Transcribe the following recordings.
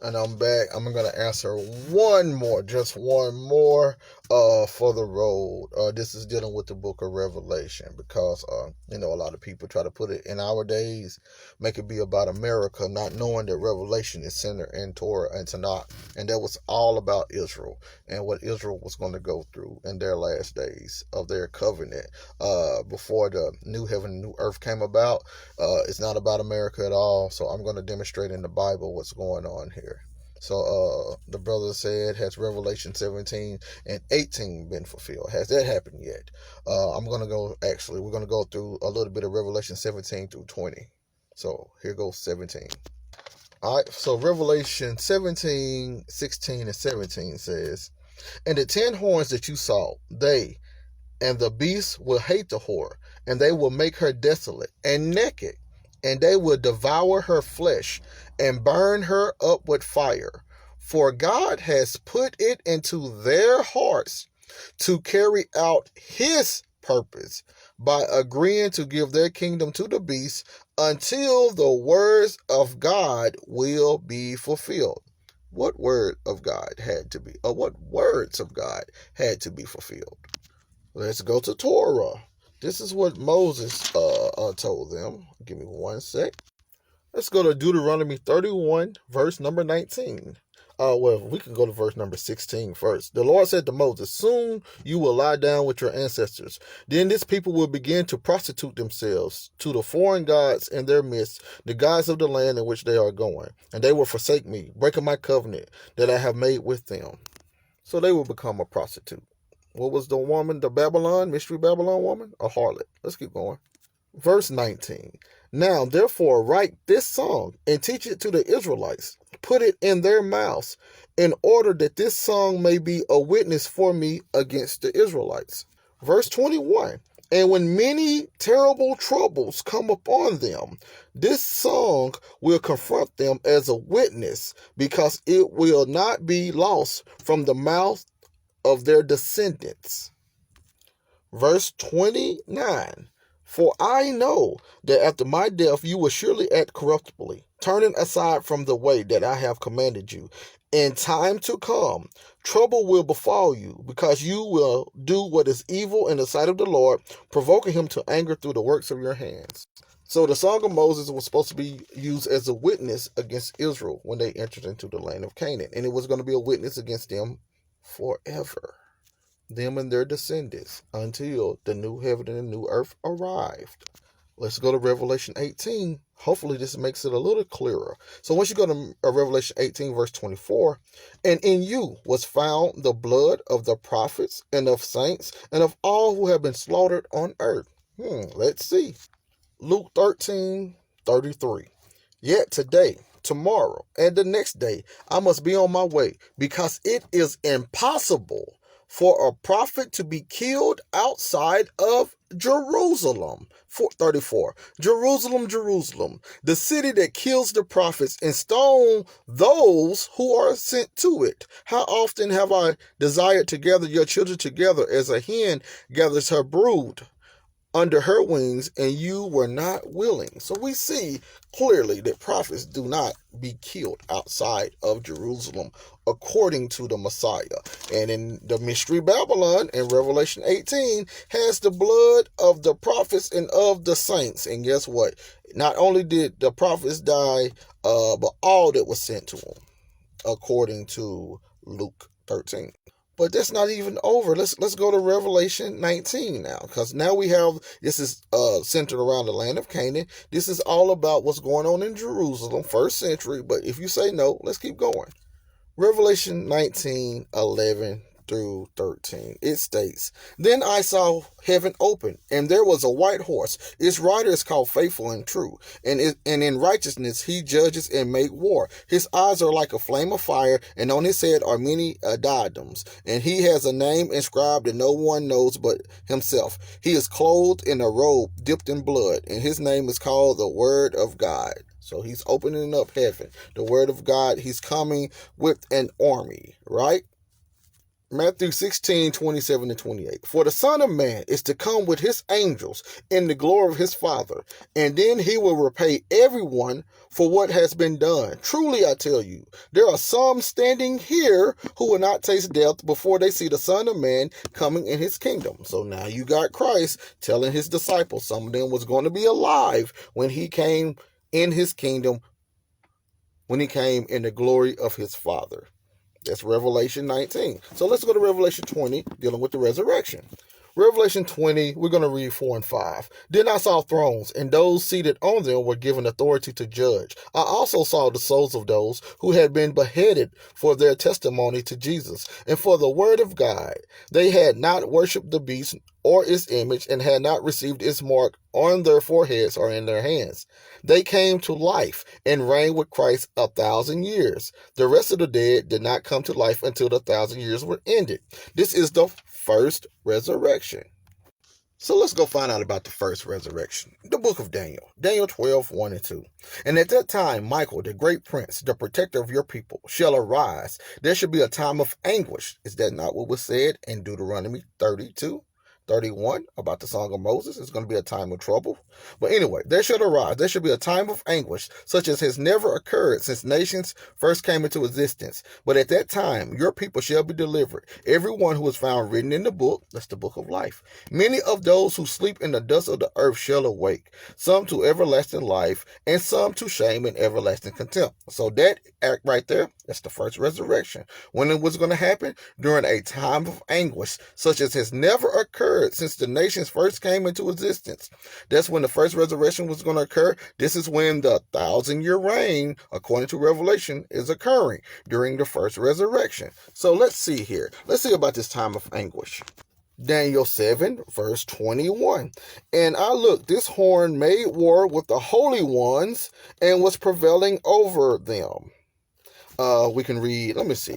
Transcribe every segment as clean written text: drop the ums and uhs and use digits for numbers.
And I'm back. I'm going to answer just one more for the road. This is dealing with the book of Revelation because, a lot of people try to put it in our days, make it be about America, not knowing that Revelation is centered in Torah and Tanakh. And that was all about Israel and what Israel was going to go through in their last days of their covenant before the new heaven and new earth came about. It's not about America at all. So I'm going to demonstrate in the Bible what's going on here. So the brother said, has Revelation 17 and 18 been fulfilled? Has that happened yet? We're going to go through a little bit of Revelation 17 through 20. So here goes 17. All right, so Revelation 17, 16, and 17 says, and the 10 horns that you saw, they and the beast will hate the whore, and they will make her desolate and naked, and they will devour her flesh and burn her up with fire. For God has put it into their hearts to carry out his purpose by agreeing to give their kingdom to the beast until the words of God will be fulfilled. What word of God had to be, or what words of God had to be fulfilled? Let's go to Torah. This is what Moses told them. Give me one sec. Let's go to Deuteronomy 31, verse number 19. We can go to verse number 16 first. The Lord said to Moses, soon you will lie down with your ancestors. Then this people will begin to prostitute themselves to the foreign gods in their midst, the gods of the land in which they are going. And they will forsake me, breaking my covenant that I have made with them. So they will become a prostitute. What was the woman, the mystery Babylon woman? A harlot. Let's keep going. Verse 19. Now, therefore, write this song and teach it to the Israelites. Put it in their mouths in order that this song may be a witness for me against the Israelites. Verse 21. And when many terrible troubles come upon them, this song will confront them as a witness, because it will not be lost from the mouth of their descendants. Verse 29. For I know that after my death you will surely act corruptibly, turning aside from the way that I have commanded you. In time to come, trouble will befall you, because you will do what is evil in the sight of the Lord, provoking him to anger through the works of your hands. So the Song of Moses was supposed to be used as a witness against Israel when they entered into the land of Canaan. And it was going to be a witness against them forever, them and their descendants, until the new heaven and the new earth arrived. Let's go to Revelation 18. Hopefully this makes it a little clearer. So once you go to Revelation 18, verse 24, and in you was found the blood of the prophets and of saints and of all who have been slaughtered on earth. Let's see. Luke 13:33. Yet today, tomorrow, and the next day, I must be on my way, because it is impossible for a prophet to be killed outside of Jerusalem. 34. Jerusalem, Jerusalem, the city that kills the prophets and stone those who are sent to it. How often have I desired to gather your children together as a hen gathers her brood under her wings, and you were not willing. So we see clearly that prophets do not be killed outside of Jerusalem according to the Messiah. And in the mystery Babylon in Revelation 18 has the blood of the prophets and of the saints. And guess what? Not only did the prophets die, but all that was sent to them, according to Luke 13. But that's not even over. Let's go to Revelation 19 now, because now we have, this is centered around the land of Canaan. This is all about what's going on in Jerusalem, first century. But if you say no, let's keep going. Revelation 19:11 through 13. It states, Then I saw heaven open, and there was a white horse. Its rider is called Faithful and True, and in righteousness he judges and make war. His eyes are like a flame of fire, and on his head are many diadems. And he has a name inscribed that no one knows but himself. He is clothed in a robe dipped in blood, and his name is called the Word of God. So he's opening up heaven, the Word of God. He's coming with an army, right? Matthew 16:27-28. For the Son of Man is to come with his angels in the glory of his Father, and then he will repay everyone for what has been done. Truly I tell you, there are some standing here who will not taste death before they see the Son of Man coming in his kingdom. So now you got Christ telling his disciples, some of them was going to be alive when he came in his kingdom, when he came in the glory of his Father. That's Revelation 19. So let's go to Revelation 20, dealing with the resurrection. Revelation 20, we're going to read 4 and 5. Then I saw thrones, and those seated on them were given authority to judge. I also saw the souls of those who had been beheaded for their testimony to Jesus and for the word of God. They had not worshipped the beast or its image, and had not received its mark on their foreheads or in their hands. They came to life and reigned with Christ 1,000 years. The rest of the dead did not come to life until the 1,000 years were ended. This is the first resurrection. So let's go find out about the first resurrection. The book of Daniel, Daniel 12:1 and 2. And at that time, Michael, the great prince, the protector of your people, shall arise. There shall be a time of anguish. Is that not what was said in Deuteronomy 32:31 about the song of Moses? It's going to be a time of trouble. But anyway, there should be a time of anguish, such as has never occurred since nations first came into existence. But at that time, your people shall be delivered, everyone who is found written in the book, that's the book of life. Many of those who sleep in the dust of the earth shall awake, some to everlasting life, and some to shame and everlasting contempt. So that act right there, that's the first resurrection. When it was going to happen? During a time of anguish, such as has never occurred since the nations first came into existence. That's when the first resurrection was going to occur. This is when the 1,000-year reign, according to Revelation, is occurring during the first resurrection. So let's see here. Let's see about this time of anguish. Daniel 7, verse 21. And I looked, this horn made war with the holy ones and was prevailing over them. We can read, let me see,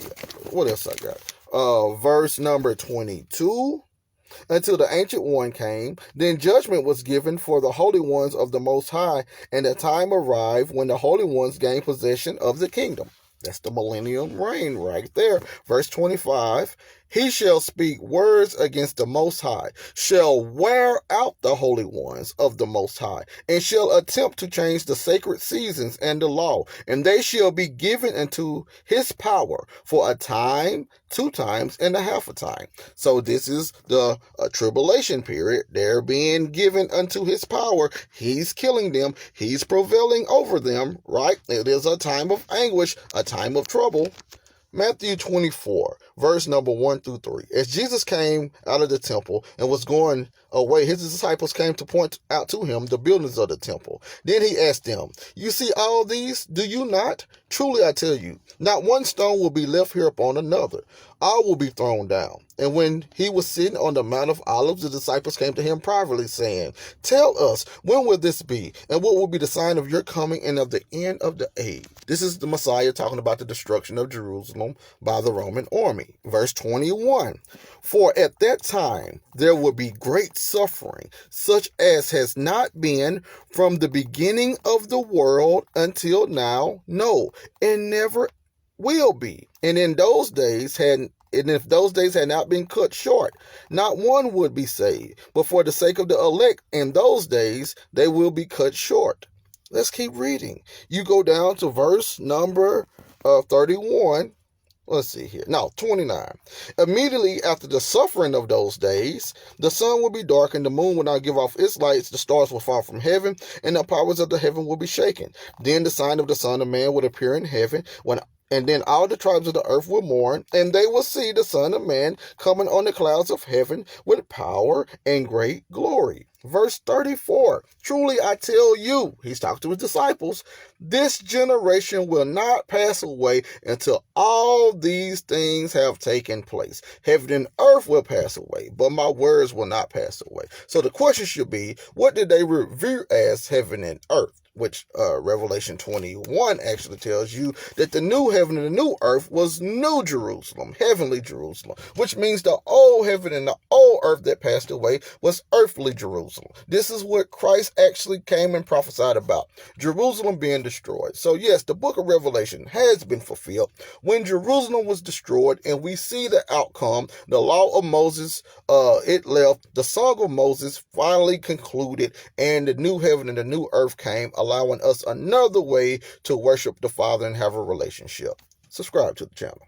what else I got? Verse number 22. Until the Ancient One came, then judgment was given for the holy ones of the Most High, and the time arrived when the holy ones gained possession of the kingdom. That's the millennium reign right there. Verse 25, he shall speak words against the Most High, shall wear out the holy ones of the Most High, and shall attempt to change the sacred seasons and the law, and they shall be given into his power for a time, 2 times, and a half a time. So this is the tribulation period. They're being given unto his power. He's killing them. He's prevailing over them, right? It is a time of anguish, a time of trouble. Matthew 24, verse number 1 through 3. As Jesus came out of the temple and was going away, his disciples came to point out to him the buildings of the temple. Then he asked them, you see all these, do you not? Truly I tell you, not one stone will be left here upon another. All will be thrown down. And when he was sitting on the Mount of Olives, the disciples came to him privately, saying, tell us, when will this be? And what will be the sign of your coming and of the end of the age? This is the Messiah talking about the destruction of Jerusalem by the Roman army. Verse 21, for at that time there will be great suffering, such as has not been from the beginning of the world until now, no, and never will be. And if those days had not been cut short, not one would be saved. But for the sake of the elect, in those days they will be cut short. Let's keep reading. You go down to verse number 31. Let's see here. No, 29. Immediately after the suffering of those days, the sun will be dark and the moon will not give off its lights. The stars will fall from heaven and the powers of the heaven will be shaken. Then the sign of the Son of Man would appear in heaven, and then all the tribes of the earth will mourn, and they will see the Son of Man coming on the clouds of heaven with power and great glory. Verse 34, truly I tell you, he's talking to his disciples, this generation will not pass away until all these things have taken place. Heaven and earth will pass away, but my words will not pass away. So the question should be, what did they revere as heaven and earth? which Revelation 21 actually tells you that the new heaven and the new earth was New Jerusalem, heavenly Jerusalem, which means the old heaven and the old earth that passed away was earthly Jerusalem. This is what Christ actually came and prophesied about, Jerusalem being destroyed. So yes, the book of Revelation has been fulfilled when Jerusalem was destroyed, and we see the outcome. The law of Moses, it left. The song of Moses finally concluded, and the new heaven and the new earth came, allowing us another way to worship the Father and have a relationship. Subscribe to the channel.